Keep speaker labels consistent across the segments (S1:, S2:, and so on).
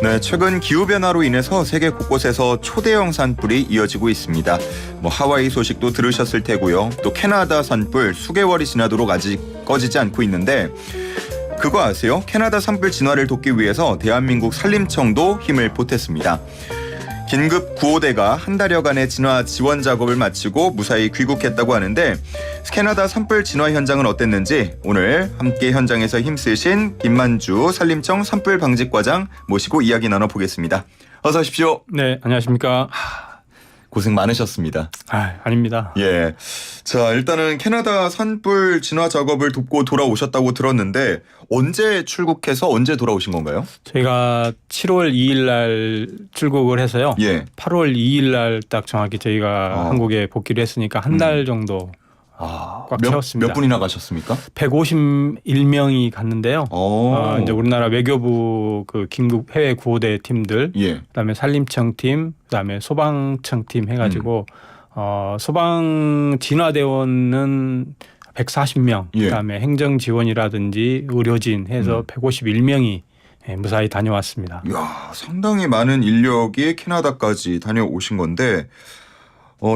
S1: 네, 최근 기후변화로 인해서 세계 곳곳에서 초대형 산불이 이어지고 있습니다. 하와이 소식도 들으셨을 테고요. 또 캐나다 산불 수개월이 지나도록 아직 꺼지지 않고 있는데 그거 아세요? 캐나다 산불 진화를 돕기 위해서 대한민국 산림청도 힘을 보탰습니다. 긴급 구호대가 한 달여간의 진화 지원 작업을 마치고 무사히 귀국했다고 하는데 캐나다 산불 진화 현장은 어땠는지 오늘 함께 현장에서 힘쓰신 김만주 산림청 산불 방직과장 모시고 이야기 나눠보겠습니다. 어서 오십시오.
S2: 네, 안녕하십니까.
S1: 고생 많으셨습니다.
S2: 아닙니다.
S1: 예. 자, 일단은 캐나다 산불 진화 작업을 돕고 돌아오셨다고 들었는데 언제 출국해서 언제 돌아오신 건가요?
S2: 저희가 7월 2일 날 출국을 해서요.
S1: 예.
S2: 8월 2일 날 딱 정확히 저희가 한국에 복귀를 했으니까 한 달 정도 꽉 채웠습니다.
S1: 몇 분이나 가셨습니까?
S2: 151명이 갔는데요. 이제 우리나라 외교부 그 긴급 해외 구호대 팀들,
S1: 예.
S2: 그다음에 산림청 팀, 그다음에 소방청 팀 해가지고 소방 진화대원은 140명,
S1: 예.
S2: 그다음에 행정 지원이라든지 의료진 해서 151명이 무사히 다녀왔습니다.
S1: 이야, 상당히 많은 인력이 캐나다까지 다녀오신 건데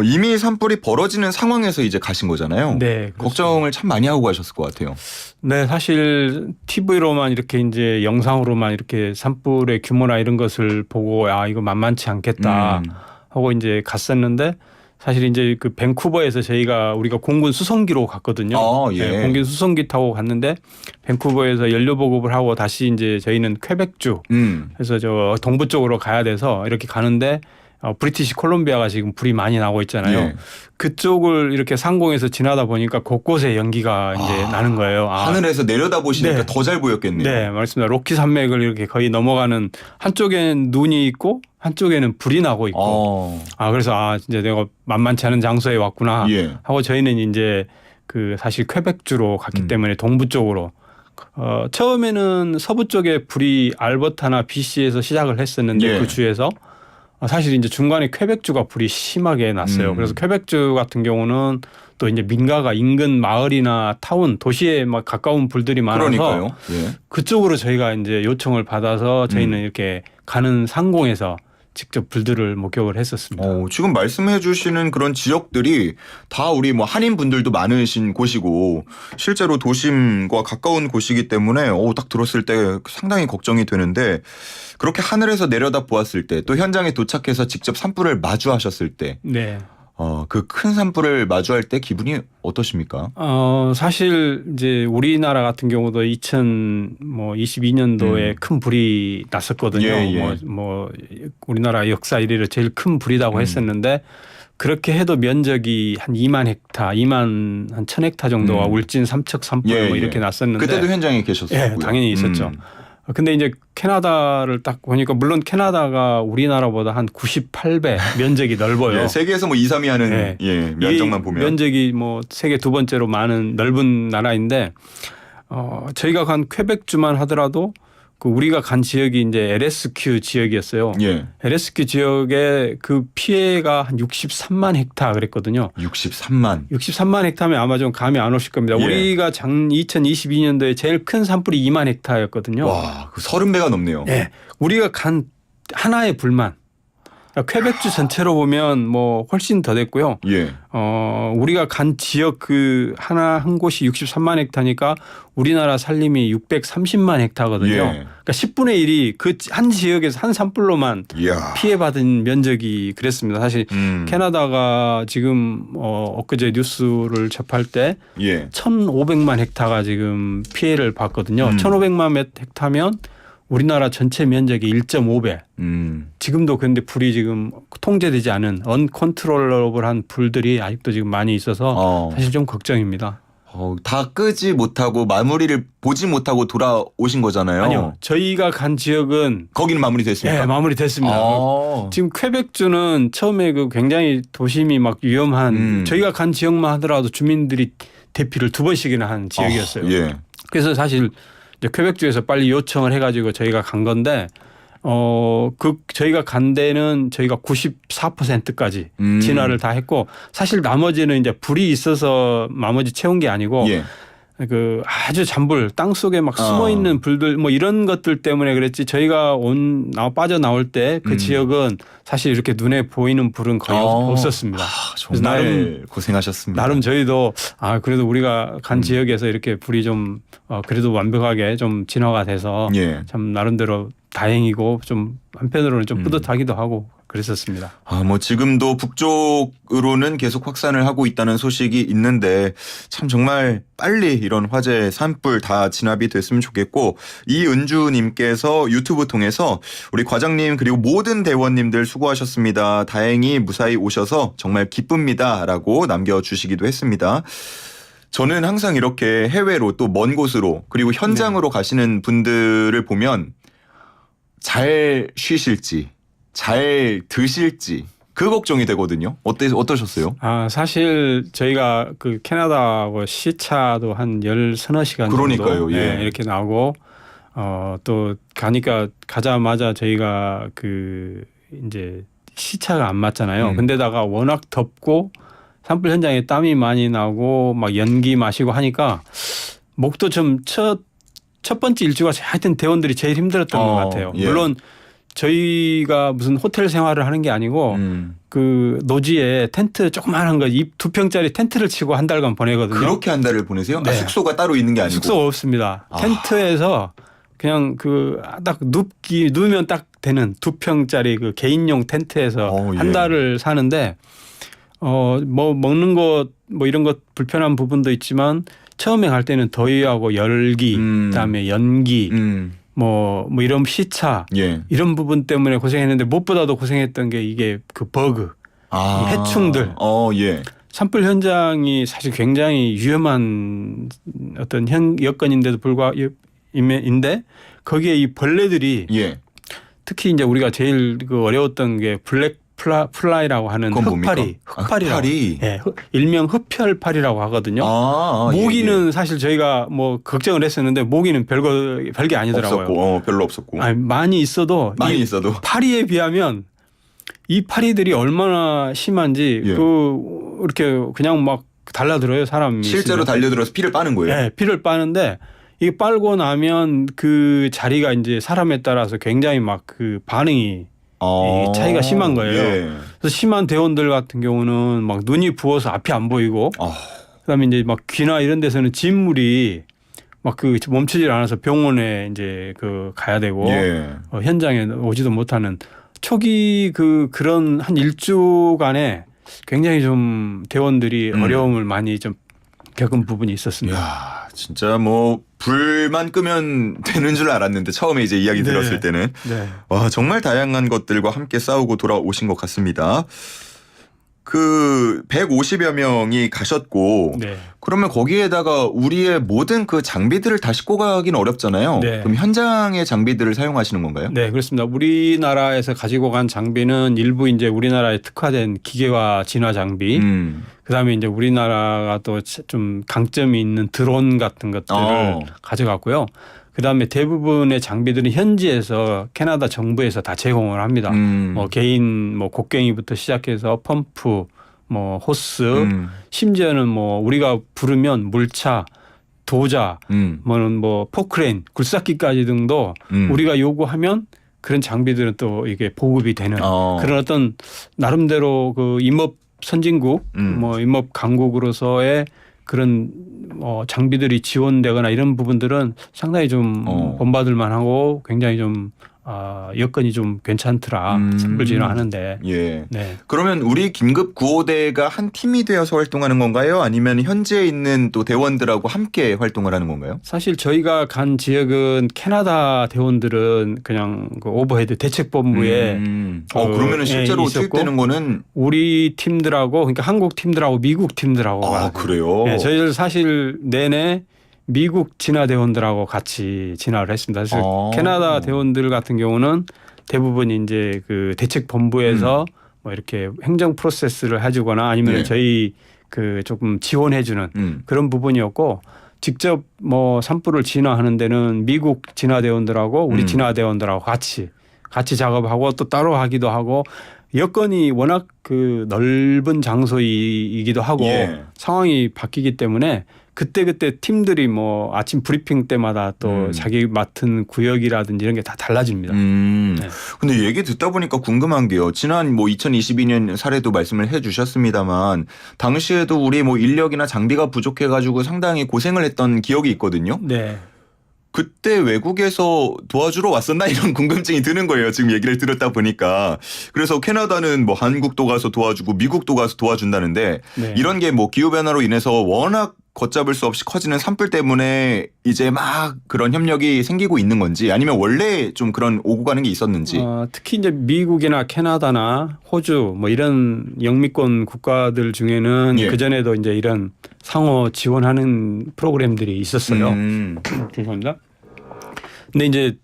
S1: 이미 산불이 벌어지는 상황에서 이제 가신 거잖아요.
S2: 네, 그렇습니다.
S1: 걱정을 참 많이 하고 가셨을 것 같아요.
S2: 네, 사실 TV로만 이렇게 이제 영상으로만 이렇게 산불의 규모나 이런 것을 보고 이거 만만치 않겠다 하고 이제 갔었는데 사실 이제 그 밴쿠버에서 우리가 공군 수송기로 갔거든요.
S1: 예.
S2: 네, 공군 수송기 타고 갔는데 밴쿠버에서 연료 보급을 하고 다시 이제 저희는 퀘벡주 그래서 저 동부 쪽으로 가야 돼서 이렇게 가는데 브리티시 콜롬비아가 지금 불이 많이 나고 있잖아요.
S1: 예.
S2: 그쪽을 이렇게 상공에서 지나다 보니까 곳곳에 연기가 이제 나는 거예요.
S1: 하늘에서 내려다 보시니까
S2: 네.
S1: 더 잘 보였겠네요.
S2: 네, 맞습니다. 로키 산맥을 이렇게 거의 넘어가는 한쪽에는 눈이 있고 한쪽에는 불이 나고 있고. 그래서 진짜 내가 만만치 않은 장소에 왔구나
S1: 예.
S2: 하고 저희는 이제 그 사실 퀘벡주로 갔기 때문에 동부 쪽으로 처음에는 서부 쪽에 불이 알버타나 BC에서 시작을 했었는데
S1: 예.
S2: 그 주에서 사실 이제 중간에 퀘벡주가 불이 심하게 났어요. 그래서 퀘벡주 같은 경우는 또 이제 민가가 인근 마을이나 타운 도시에 막 가까운 불들이 많아서
S1: 그러니까요. 예.
S2: 그쪽으로 저희가 이제 요청을 받아서 저희는 이렇게 가는 상공에서 직접 불들을 목격을 했었습니다.
S1: 지금 말씀해 주시는 그런 지역들이 다 우리 한인 분들도 많으신 곳이고 실제로 도심과 가까운 곳이기 때문에 딱 들었을 때 상당히 걱정이 되는데 그렇게 하늘에서 내려다 보았을 때 또 현장에 도착해서 직접 산불을 마주하셨을 때
S2: 네.
S1: 그 큰 산불을 마주할 때 기분이 어떠십니까?
S2: 사실 이제 우리나라 같은 경우도 2022년도에 큰 불이 났었거든요.
S1: 예.
S2: 우리나라 역사 이래로 제일 큰 불이라고 했었는데 그렇게 해도 면적이 한 2만 헥타, 2만 한 1,000헥타 정도가 울진 삼척 산불 이렇게 났었는데
S1: 그때도 현장에 계셨었고요.
S2: 예, 당연히 있었죠. 근데 이제 캐나다를 딱 보니까 물론 캐나다가 우리나라보다 한 98배 면적이 넓어요.
S1: 예, 세계에서 2, 3위 하는 면적만 보면
S2: 면적이 세계 두 번째로 많은 넓은 나라인데 저희가 간 퀘벡주만 하더라도 그 우리가 간 지역이 이제 LSQ 지역이었어요.
S1: 예.
S2: LSQ 지역의 그 피해가 한 63만 헥타 그랬거든요. 63만 헥타면 아마 좀 감이 안 오실 겁니다.
S1: 예.
S2: 우리가 2022년도에 제일 큰 산불이 2만 헥타였거든요.
S1: 와, 그 30배가 넘네요.
S2: 네. 우리가 간 하나의 불만. 퀘벡주 전체로 보면 훨씬 더 됐고요.
S1: 예.
S2: 우리가 간 지역 한 곳이 63만 헥타니까 우리나라 산림이 630만 헥타거든요.
S1: 예.
S2: 그러니까 10분의 1이 그 한 지역에서 한 산불로만 피해받은 면적이 그랬습니다. 사실 캐나다가 지금 엊그제 뉴스를 접할 때 1,500만 헥타가 지금 피해를 봤거든요. 1,500만 헥타면 우리나라 전체 면적의 1.5배. 지금도 그런데 불이 지금 통제되지 않은 언컨트롤러블한 불들이 아직도 지금 많이 있어서 사실 좀 걱정입니다.
S1: 다 끄지 못하고 마무리를 보지 못하고 돌아오신 거잖아요.
S2: 아니요. 저희가 간 지역은
S1: 거기는 마무리됐습니까?
S2: 네, 마무리됐습니다. 지금 퀘벡주는 처음에 굉장히 도심이 막 위험한 저희가 간 지역만 하더라도 주민들이 대피를 2번씩이나 한 지역이었어요.
S1: 예.
S2: 그래서 사실 이제 퀘벡주에서 빨리 요청을 해가지고 저희가 간 건데 저희가 간 데는 저희가 94%까지 진화를 다 했고 사실 나머지는 이제 불이 있어서 나머지 채운 게 아니고 그 아주 잔불 땅 속에 막 숨어 있는 불들 뭐 이런 것들 때문에 그랬지 저희가 빠져나올 때 그 지역은 사실 이렇게 눈에 보이는 불은 거의 없었습니다.
S1: 정말 나름 고생하셨습니다.
S2: 나름 저희도 그래도 우리가 간 지역에서 이렇게 불이 좀 그래도 완벽하게 좀 진화가 돼서 참 나름대로 다행이고 좀 한편으로는 좀 뿌듯하기도 하고 그랬었습니다.
S1: 뭐 지금도 북쪽으로는 계속 확산을 하고 있다는 소식이 있는데 참 정말 빨리 이런 화재 산불 다 진압이 됐으면 좋겠고 이은주님께서 유튜브 통해서 우리 과장님 그리고 모든 대원님들 수고하셨습니다. 다행히 무사히 오셔서 정말 기쁩니다라고 남겨주시기도 했습니다. 저는 항상 이렇게 해외로 또 먼 곳으로 그리고 현장으로 가시는 분들을 보면 잘 쉬실지 잘 드실지 그 걱정이 되거든요. 어떠셨어요?
S2: 사실 저희가 그 캐나다하고 시차도 한 13 시간 정도
S1: 그러니까요.
S2: 이렇게 나오고 또 가자마자 저희가 그 이제 시차가 안 맞잖아요. 근데다가 워낙 덥고 산불 현장에 땀이 많이 나고 막 연기 마시고 하니까 목도 좀 첫 번째 일주가 하여튼 대원들이 제일 힘들었던 것 같아요. 물론 저희가 무슨 호텔 생활을 하는 게 아니고 그 노지에 텐트 조그마한 거 2평짜리 텐트를 치고 한 달간 보내거든요.
S1: 그렇게 한 달을 보내세요? 네. 숙소가 따로 있는 게 아니고?
S2: 숙소가 없습니다. 텐트에서 그냥 딱 누우면 딱 되는 2평짜리 그 개인용 텐트에서 한 달을 사는데 뭐 먹는 것 뭐 이런 것 불편한 부분도 있지만 처음에 갈 때는 더위하고 열기 그다음에 연기 뭐 이런 시차 이런 부분 때문에 고생했는데 무엇보다도 고생했던 게 이게 그 버그 이 해충들 산불 현장이 사실 굉장히 위험한 어떤 여건인데도 불구하고인데 거기에 이 벌레들이 특히 이제 우리가 제일 그 어려웠던 게 블랙 플라이라고 하는 흑파리라고 일명 흡혈파리라고 하거든요. 모기는 사실 저희가 뭐 걱정을 했었는데 모기는 별게 아니더라고요.
S1: 없었고, 별로 없었고.
S2: 많이 있어도 파리에 비하면 이 파리들이 얼마나 심한지 이렇게 그냥 막 달라들어요 사람이.
S1: 실제로 달려들어서 피를 빠는 거예요?
S2: 네, 피를 빠는데 이게 빨고 나면 그 자리가 이제 사람에 따라서 굉장히 막 그 반응이 차이가 심한 거예요. 그래서 심한 대원들 같은 경우는 막 눈이 부어서 앞이 안 보이고 그다음에 이제 막 귀나 이런 데서는 진물이 막 그 멈추질 않아서 병원에 이제 그 가야 되고 현장에 오지도 못하는 초기 그런 한 일주간에 굉장히 좀 대원들이 어려움을 많이 좀 겪은 부분이 있었습니다.
S1: 이야, 진짜 뭐 불만 끄면 되는 줄 알았는데 처음에 이제 이야기 들었을 때는 와 정말 다양한 것들과 함께 싸우고 돌아오신 것 같습니다. 그 150여 명이 가셨고 그러면 거기에다가 우리의 모든 그 장비들을 다 싣고 가기는 어렵잖아요. 그럼 현장의 장비들을 사용하시는 건가요?
S2: 네, 그렇습니다. 우리나라에서 가지고 간 장비는 일부 이제 우리나라에 특화된 기계화 진화 장비, 그다음에 이제 우리나라가 또 좀 강점이 있는 드론 같은 것들을 가져갔고요. 그다음에 대부분의 장비들은 현지에서 캐나다 정부에서 다 제공을 합니다. 뭐 개인 뭐 곡괭이부터 시작해서 펌프, 뭐 호스, 심지어는 뭐 우리가 부르면 물차, 도자, 뭐 포크레인, 굴삭기까지 등도 우리가 요구하면 그런 장비들은 또 이게 보급이 되는 그런 어떤 나름대로 그 임업 선진국, 뭐 임업 강국으로서의 그런 장비들이 지원되거나 이런 부분들은 상당히 좀 본받을 만하고 굉장히 좀 여건이 좀 괜찮더라. 산불 진화하는데.
S1: 그러면 우리 긴급 구호대가 한 팀이 되어서 활동하는 건가요? 아니면 현지에 있는 또 대원들하고 함께 활동을 하는 건가요?
S2: 사실 저희가 간 지역은 캐나다 대원들은 그냥 그 오버헤드 대책본부에
S1: 그러면은 실제로 투입되는 거는
S2: 우리 팀들하고 그러니까 한국 팀들하고 미국 팀들하고
S1: 그래요?
S2: 네, 저희들 사실 내내 미국 진화 대원들하고 같이 진화를 했습니다. 사실 캐나다 대원들 같은 경우는 대부분 이제 그 대책 본부에서 뭐 이렇게 행정 프로세스를 해주거나 아니면 저희 그 조금 지원해주는 그런 부분이었고 직접 뭐 산불을 진화하는 데는 미국 진화 대원들하고 우리 진화 대원들하고 같이 작업하고 또 따로 하기도 하고 여건이 워낙 그 넓은 장소이기도 하고 상황이 바뀌기 때문에 그때 팀들이 뭐 아침 브리핑 때마다 또 자기 맡은 구역이라든지 이런 게 다 달라집니다.
S1: 네. 근데 얘기 듣다 보니까 궁금한 게요. 지난 뭐 2022년 사례도 말씀을 해주셨습니다만 당시에도 우리 뭐 인력이나 장비가 부족해가지고 상당히 고생을 했던 기억이 있거든요.
S2: 네.
S1: 그때 외국에서 도와주러 왔었나 이런 궁금증이 드는 거예요. 지금 얘기를 들었다 보니까. 그래서 캐나다는 뭐 한국도 가서 도와주고 미국도 가서 도와준다는데
S2: 네.
S1: 이런 게 뭐 기후변화로 인해서 워낙 걷잡을 수 없이 커지는 산불 때문에 이제 막 그런 협력이 생기고 있는 건지 아니면 원래 좀 그런 오고 가는 게 있었는지.
S2: 특히 이제 미국이나 캐나다나 호주 뭐 이런 영미권 국가들 중에는
S1: 예.
S2: 그전에도 이제 이런 상호 지원하는 프로그램들이 있었어요. 죄송합니다. 근데 이제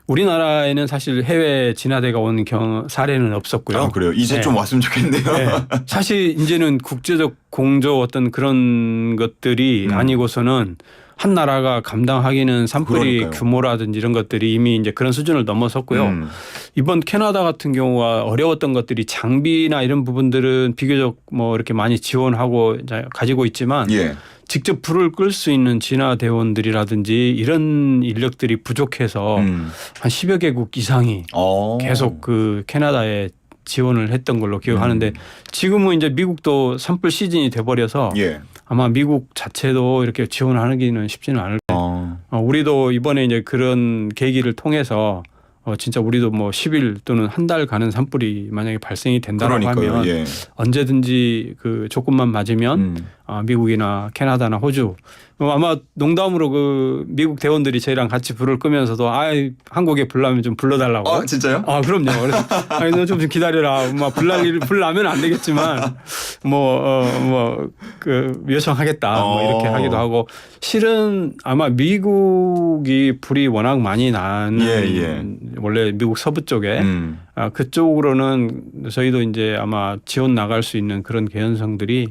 S2: 우리나라에는 사실 해외 진화대가 온 사례는 없었고요.
S1: 아, 그래요? 이제
S2: 네.
S1: 좀 왔으면 좋겠네요.
S2: 네. 사실 이제는 국제적 공조 어떤 그런 것들이 아니고서는 한 나라가 감당하기는 산불이
S1: 그러니까요.
S2: 규모라든지 이런 것들이 이미 이제 그런 수준을 넘어섰고요. 이번 캐나다 같은 경우가 어려웠던 것들이 장비나 이런 부분들은 비교적 뭐 이렇게 많이 지원하고 가지고 있지만
S1: 예.
S2: 직접 불을 끌 수 있는 진화대원들이라든지 이런 인력들이 부족해서 한 10여 개국 이상이 계속 그 캐나다에 지원을 했던 걸로 기억하는데 지금은 이제 미국도 산불 시즌이 돼버려서
S1: 예.
S2: 아마 미국 자체도 이렇게 지원하기는 쉽지는 않을 거예요. 우리도 이번에 이제 그런 계기를 통해서 진짜 우리도 뭐 10일 또는 한 달 가는 산불이 만약에 발생이 된다고 하면
S1: 예.
S2: 언제든지 그 조건만 맞으면 미국이나 캐나다나 호주 아마 농담으로 그 미국 대원들이 저희랑 같이 불을 끄면서도 한국에 불 나면 좀 불러달라고.
S1: 진짜요?
S2: 그럼요. 그래서 너 좀 기다려라. 뭐 불 나면 안 되겠지만 그 요청하겠다. 뭐 이렇게 하기도 하고 실은 아마 미국이 불이 워낙 많이 나는 원래 미국 서부 쪽에 그쪽으로는 저희도 이제 아마 지원 나갈 수 있는 그런 개연성들이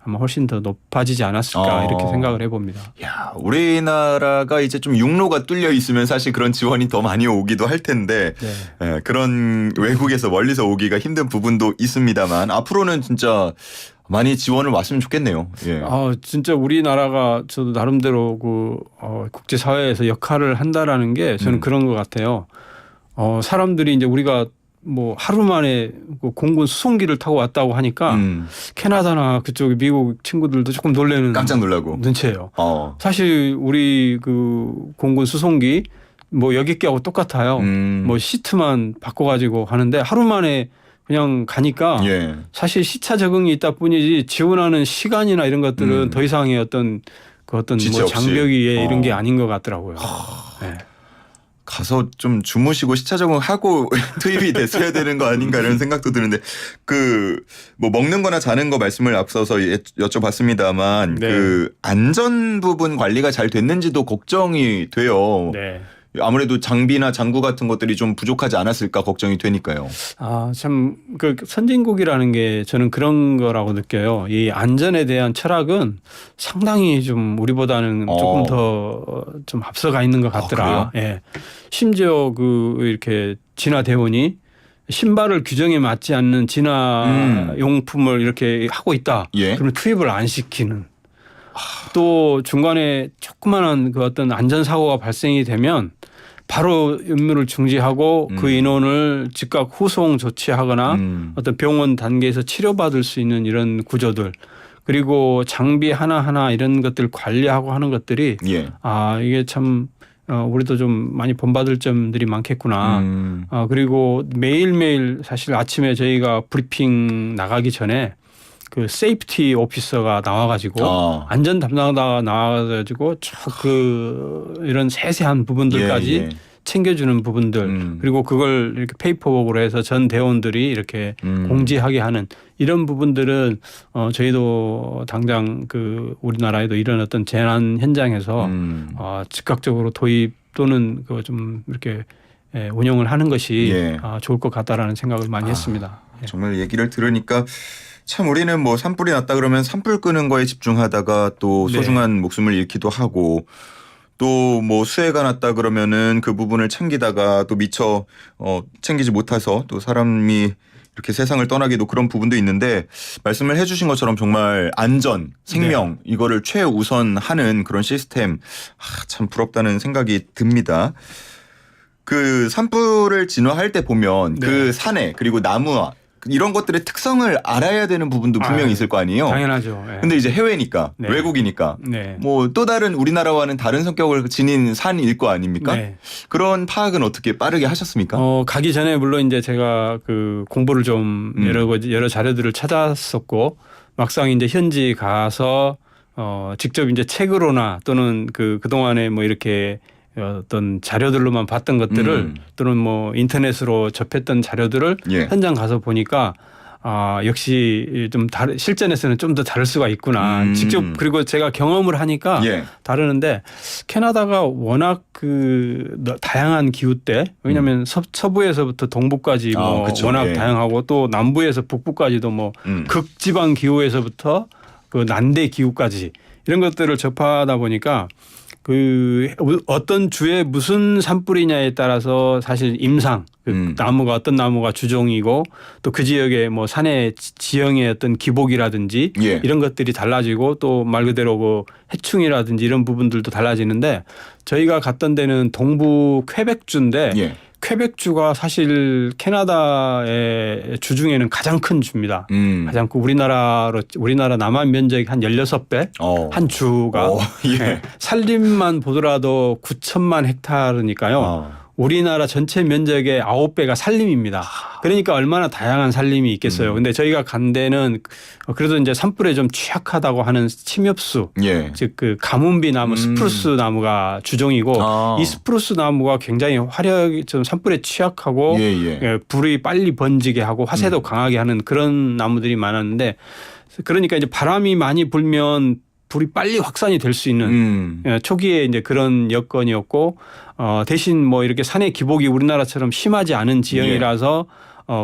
S2: 아마 훨씬 더 높아지지 않았을까 이렇게 생각을 해봅니다.
S1: 야, 우리나라가 이제 좀 육로가 뚫려 있으면 사실 그런 지원이 더 많이 오기도 할 텐데 예, 그런 외국에서 멀리서 오기가 힘든 부분도 있습니다만 앞으로는 진짜 많이 지원을 왔으면 좋겠네요. 예.
S2: 진짜 우리나라가 저도 나름대로 국제 사회에서 역할을 한다라는 게 저는 그런 것 같아요. 사람들이 이제 우리가 뭐 하루 만에 공군 수송기를 타고 왔다고 하니까 캐나다나 그쪽 미국 친구들도 조금 놀래는
S1: 깜짝 놀라고
S2: 눈치예요. 사실 우리 그 공군 수송기 뭐 여객기하고 똑같아요. 뭐 시트만 바꿔가지고 하는데 하루 만에 그냥 가니까 사실 시차 적응이 있다 뿐이지 지원하는 시간이나 이런 것들은 더 이상의 어떤 뭐 장벽이 이런 게 아닌 것 같더라고요. 네.
S1: 가서 좀 주무시고 시차 적응하고 투입이 됐어야 되는 거 아닌가 이런 생각도 드는데 뭐 먹는 거나 자는 거 말씀을 앞서서 여쭤봤습니다만 그 안전 부분 관리가 잘 됐는지도 걱정이 돼요.
S2: 네.
S1: 아무래도 장비나 장구 같은 것들이 좀 부족하지 않았을까 걱정이 되니까요.
S2: 참 그 선진국이라는 게 저는 그런 거라고 느껴요. 이 안전에 대한 철학은 상당히 좀 우리보다는 조금 더 좀 앞서가 있는 것 같더라. 예. 심지어 이렇게 진화 대원이 신발을 규정에 맞지 않는 진화 용품을 이렇게 하고 있다. 그러면 투입을 안 시키는. 또 중간에 조그마한 그 어떤 안전사고가 발생이 되면 바로 임무를 중지하고 그 인원을 즉각 후송 조치하거나 어떤 병원 단계에서 치료받을 수 있는 이런 구조들 그리고 장비 하나하나 이런 것들 관리하고 하는 것들이 이게 참 우리도 좀 많이 본받을 점들이 많겠구나. 그리고 매일매일 사실 아침에 저희가 브리핑 나가기 전에 그 세이프티 오피서가 나와가지고 안전 담당자가 나와가지고 이런 세세한 부분들까지 챙겨주는 부분들 그리고 그걸 이렇게 페이퍼웍으로 해서 전 대원들이 이렇게 공지하게 하는 이런 부분들은 저희도 당장 우리나라에도 이런 어떤 재난 현장에서 즉각적으로 도입 또는 좀 이렇게 운영을 하는 것이 좋을 것 같다라는 생각을 많이 했습니다.
S1: 정말 얘기를 들으니까 참 우리는 뭐 산불이 났다 그러면 산불 끄는 거에 집중하다가 또 소중한 목숨을 잃기도 하고 또 뭐 수해가 났다 그러면은 그 부분을 챙기다가 또 미처 챙기지 못해서 또 사람이 이렇게 세상을 떠나기도 그런 부분도 있는데 말씀을 해주신 것처럼 정말 안전, 생명 이거를 최우선하는 그런 시스템 참 부럽다는 생각이 듭니다. 그 산불을 진화할 때 보면 그 산에 그리고 나무와 이런 것들의 특성을 알아야 되는 부분도 분명히 있을 거 아니에요.
S2: 당연하죠. 네.
S1: 근데 이제 해외니까 외국이니까 뭐 또 다른 우리나라와는 다른 성격을 지닌 산일 거 아닙니까? 그런 파악은 어떻게 빠르게 하셨습니까?
S2: 가기 전에 물론 이제 제가 그 공부를 좀 여러 자료들을 찾았었고 막상 이제 현지 가서 직접 이제 책으로나 또는 그동안에 뭐 이렇게 어떤 자료들로만 봤던 것들을 또는 뭐 인터넷으로 접했던 자료들을 현장 가서 보니까 역시 좀 실전에서는 좀 더 다를 수가 있구나. 직접 그리고 제가 경험을 하니까 다르는데 캐나다가 워낙 다양한 기후대 왜냐하면 서부에서부터 동부까지 뭐 워낙 다양하고 또 남부에서 북부까지도 뭐 극지방 기후에서부터 그 난대 기후까지 이런 것들을 접하다 보니까 어떤 주에 무슨 산불이냐에 따라서 사실 임상 나무가 어떤 나무가 주종이고 또 그 지역의 뭐 산의 지형의 어떤 기복이라든지 이런 것들이 달라지고 또 말 그대로 그 해충이라든지 이런 부분들도 달라지는데 저희가 갔던 데는 동부 퀘벡주인데 퀘벡주가 사실 캐나다의 주 중에는 가장 큰 주입니다. 가장 큰 우리나라 남한 면적이 한 16배 한 주가 산림만 보더라도 9천만 헥타르니까요. 우리나라 전체 면적의 9배가 산림입니다. 그러니까 얼마나 다양한 산림이 있겠어요. 근데 저희가 간 데는 그래도 이제 산불에 좀 취약하다고 하는 침엽수, 즉 그 가문비 나무, 스프루스 나무가 주종이고 이 스프루스 나무가 굉장히 화력이 좀 산불에 취약하고 불이 빨리 번지게 하고 화세도 강하게 하는 그런 나무들이 많았는데 그러니까 이제 바람이 많이 불면 불이 빨리 확산이 될 수 있는 초기에 이제 그런 여건이었고 대신 뭐 이렇게 산의 기복이 우리나라처럼 심하지 않은 지형이라서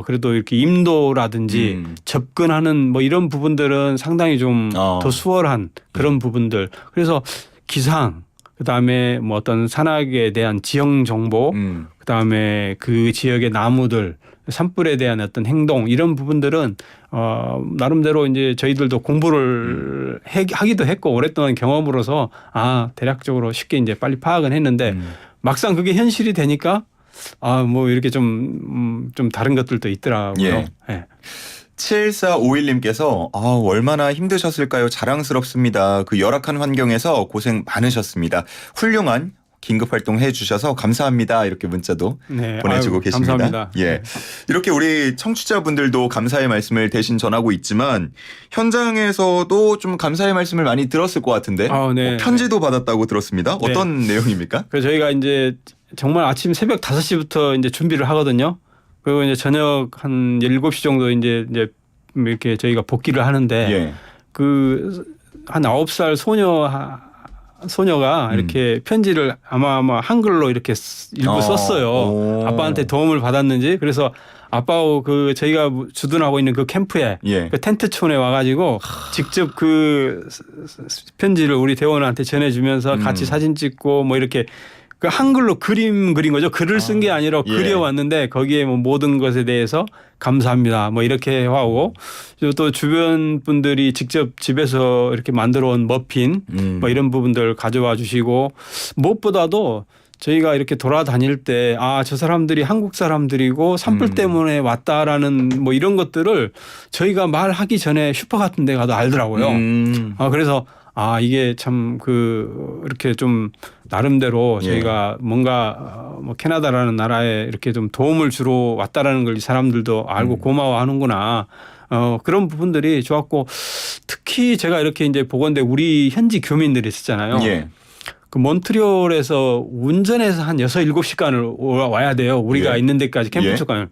S2: 그래도 이렇게 임도라든지 접근하는 뭐 이런 부분들은 상당히 좀 더 수월한 그런 부분들. 그래서 기상 그다음에 뭐 어떤 산악에 대한 지형 정보 그다음에 그 지역의 나무들 산불에 대한 어떤 행동 이런 부분들은 나름대로 이제 저희들도 공부를 하기도 했고 오랫동안 경험으로서 대략적으로 쉽게 이제 빨리 파악은 했는데 막상 그게 현실이 되니까 뭐 이렇게 좀 다른 것들도 있더라고요.
S1: 7451님께서 얼마나 힘드셨을까요? 자랑스럽습니다. 그 열악한 환경에서 고생 많으셨습니다. 훌륭한 긴급 활동해 주셔서 감사합니다. 이렇게 문자도 보내주고 계십니다.
S2: 감사합니다.
S1: 이렇게 우리 청취자분들도 감사의 말씀을 대신 전하고 있지만 현장에서도 좀 감사의 말씀을 많이 들었을 것 같은데 편지도 받았다고 들었습니다. 어떤 내용입니까?
S2: 그래서 저희가 이제 정말 아침 새벽 5시부터 이제 준비를 하거든요. 그리고 이제 저녁 한 7시 정도 이제 이렇게 저희가 복귀를 하는데 한 9살 소녀가 이렇게 편지를 아마 한글로 이렇게 일부 썼어요. 아빠한테 도움을 받았는지. 그래서 아빠하고 저희가 주둔하고 있는 그 캠프에 그 텐트촌에 와가지고 직접 그 편지를 우리 대원한테 전해주면서 같이 사진 찍고 뭐 이렇게 그 한글로 그림 그린 거죠. 글을 쓴 게 아니라 그려왔는데 거기에 뭐 모든 것에 대해서 감사합니다. 뭐 이렇게 하고 또 주변 분들이 직접 집에서 이렇게 만들어 온 머핀 뭐 이런 부분들 가져와 주시고 무엇보다도 저희가 이렇게 돌아다닐 때 저 사람들이 한국 사람들이고 산불 때문에 왔다라는 뭐 이런 것들을 저희가 말하기 전에 슈퍼 같은 데 가도 알더라고요. 그래서 이게 참 이렇게 좀 나름대로 저희가 뭔가 뭐 캐나다라는 나라에 이렇게 좀 도움을 주러 왔다라는 걸 이 사람들도 알고 고마워하는구나. 그런 부분들이 좋았고 특히 제가 이렇게 이제 보건대 우리 현지 교민들이 있었잖아요. 그 몬트리올에서 운전해서 한 6-7시간을 와야 돼요. 우리가 있는 데까지 캠프 쪽까지.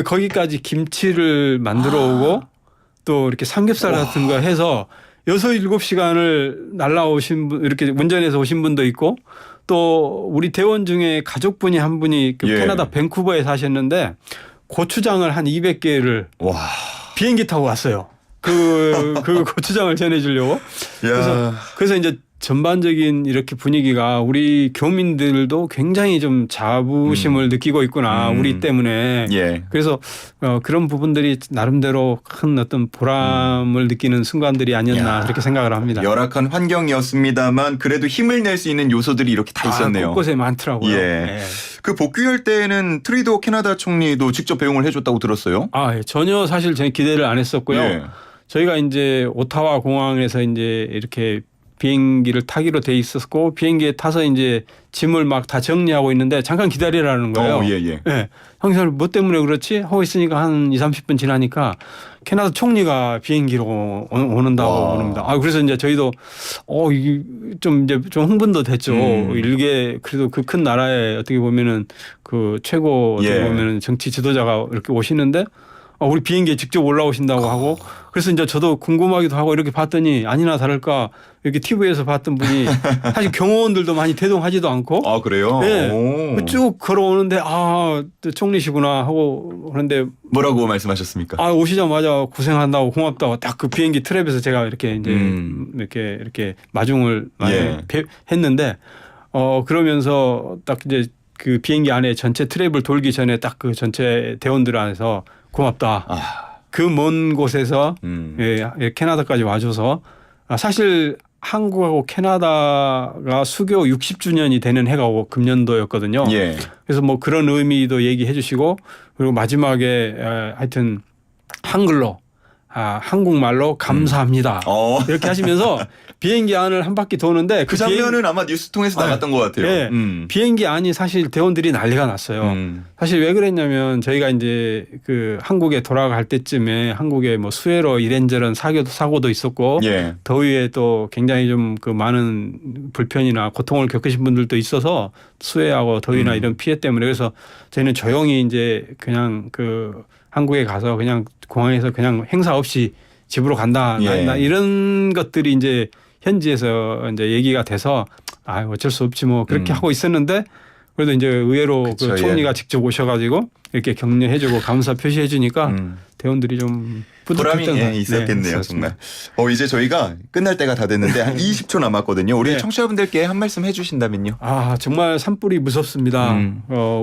S2: 거기까지 김치를 만들어 오고 또 이렇게 삼겹살 같은 거 해서 6-7시간을 날라오신 분 이렇게 운전해서 오신 분도 있고 또 우리 대원 중에 가족분이 한 분이 캐나다 밴쿠버에 사셨는데 고추장을 한 200개를 비행기 타고 왔어요. 그 고추장을 전해주려고. 그래서 이제 전반적인 이렇게 분위기가 우리 교민들도 굉장히 좀 자부심을 느끼고 있구나. 우리 때문에.
S1: 예.
S2: 그래서 그런 부분들이 나름대로 큰 어떤 보람을 느끼는 순간들이 아니었나 그렇게 생각을 합니다.
S1: 열악한 환경이었습니다만 그래도 힘을 낼 수 있는 요소들이 이렇게 다 있었네요.
S2: 곳곳에 많더라고요.
S1: 예.
S2: 네.
S1: 그 복귀할 때는 트리도 캐나다 총리도 직접 배웅을 해줬다고 들었어요.
S2: 예. 전혀 사실 저희 기대를 안 했었고요.
S1: 예.
S2: 저희가 이제 오타와 공항에서 이제 이렇게 비행기를 타기로 돼 있었고 비행기에 타서 이제 짐을 막 다 정리하고 있는데 잠깐 기다리라는 거예요. 예. 형사 뭐 때문에 그렇지? 하고 있으니까 한 20-30분 지나니까 캐나다 총리가 비행기로 오는다고 오는다. 그래서 이제 저희도 이게 좀 이제 좀 흥분도 됐죠. 일개 그래도 그 큰 나라에 어떻게 보면은 그 최고 어떻게 보면은 정치 지도자가 이렇게 오시는데 우리 비행기에 직접 올라오신다고 하고 그래서 이제 저도 궁금하기도 하고 이렇게 봤더니 아니나 다를까 이렇게 TV에서 봤던 분이 사실 경호원들도 많이 대동하지도 않고
S1: 그래요?
S2: 네. 쭉 걸어오는데 총리시구나 하고 그런데
S1: 뭐라고 말씀하셨습니까?
S2: 오시자마자 고생한다고 고맙다고 딱 그 비행기 트랩에서 제가 이렇게 이제 이렇게 마중을 했는데 그러면서 딱 이제 그 비행기 안에 전체 트랩을 돌기 전에 딱 그 전체 대원들 안에서 고맙다. 그 먼 곳에서 캐나다까지 와줘서 사실 한국하고 캐나다가 수교 60주년이 되는 해가 금년도였거든요. 그래서 뭐 그런 의미도 얘기해 주시고 그리고 마지막에 하여튼 한글로 한국말로 감사합니다. 이렇게 하시면서 비행기 안을 한 바퀴 도는데
S1: 그 장면은 아마 뉴스 통해서 나갔던 것 같아요.
S2: 네. 비행기 안이 사실 대원들이 난리가 났어요. 사실 왜 그랬냐면 저희가 이제 그 한국에 돌아갈 때쯤에 한국에 뭐 수해로 이런저런 사고도 있었고 더위에 또 굉장히 좀 그 많은 불편이나 고통을 겪으신 분들도 있어서 수해하고 더위나 이런 피해 때문에 그래서 저희는 조용히 이제 그냥 그 한국에 가서 그냥 공항에서 그냥 행사 없이 집으로 간다. 이런 것들이 이제 현지에서 이제 얘기가 돼서 어쩔 수 없지 뭐 그렇게 하고 있었는데 그래도 이제 의외로 그 총리가 직접 오셔가지고 이렇게 격려해주고 감사 표시해주니까 대원들이 좀
S1: 보람이 있었겠네요. 정말. 이제 저희가 끝날 때가 다 됐는데 한 20초 남았거든요. 우리 청취자분들께 한 말씀 해주신다면요.
S2: 정말 산불이 무섭습니다.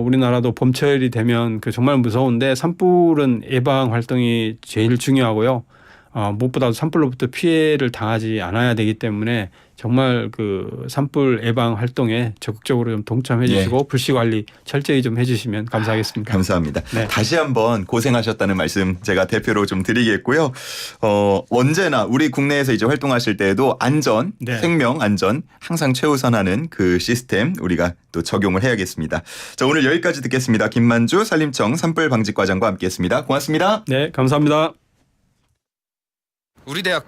S2: 우리나라도 봄철이 되면 정말 무서운데 산불은 예방 활동이 제일 중요하고요. 무엇보다도 산불로부터 피해를 당하지 않아야 되기 때문에 정말 그 산불 예방 활동에 적극적으로 좀 동참해 주시고 불씨 관리 철저히 좀 해주시면 감사하겠습니다.
S1: 감사합니다. 다시 한번 고생하셨다는 말씀 제가 대표로 좀 드리겠고요. 언제나 우리 국내에서 이제 활동하실 때에도 안전, 생명 안전 항상 최우선하는 그 시스템 우리가 또 적용을 해야겠습니다. 자, 오늘 여기까지 듣겠습니다. 김만주 산림청 산불방지과장과 함께했습니다. 고맙습니다.
S2: 네, 감사합니다.
S3: 우리 대학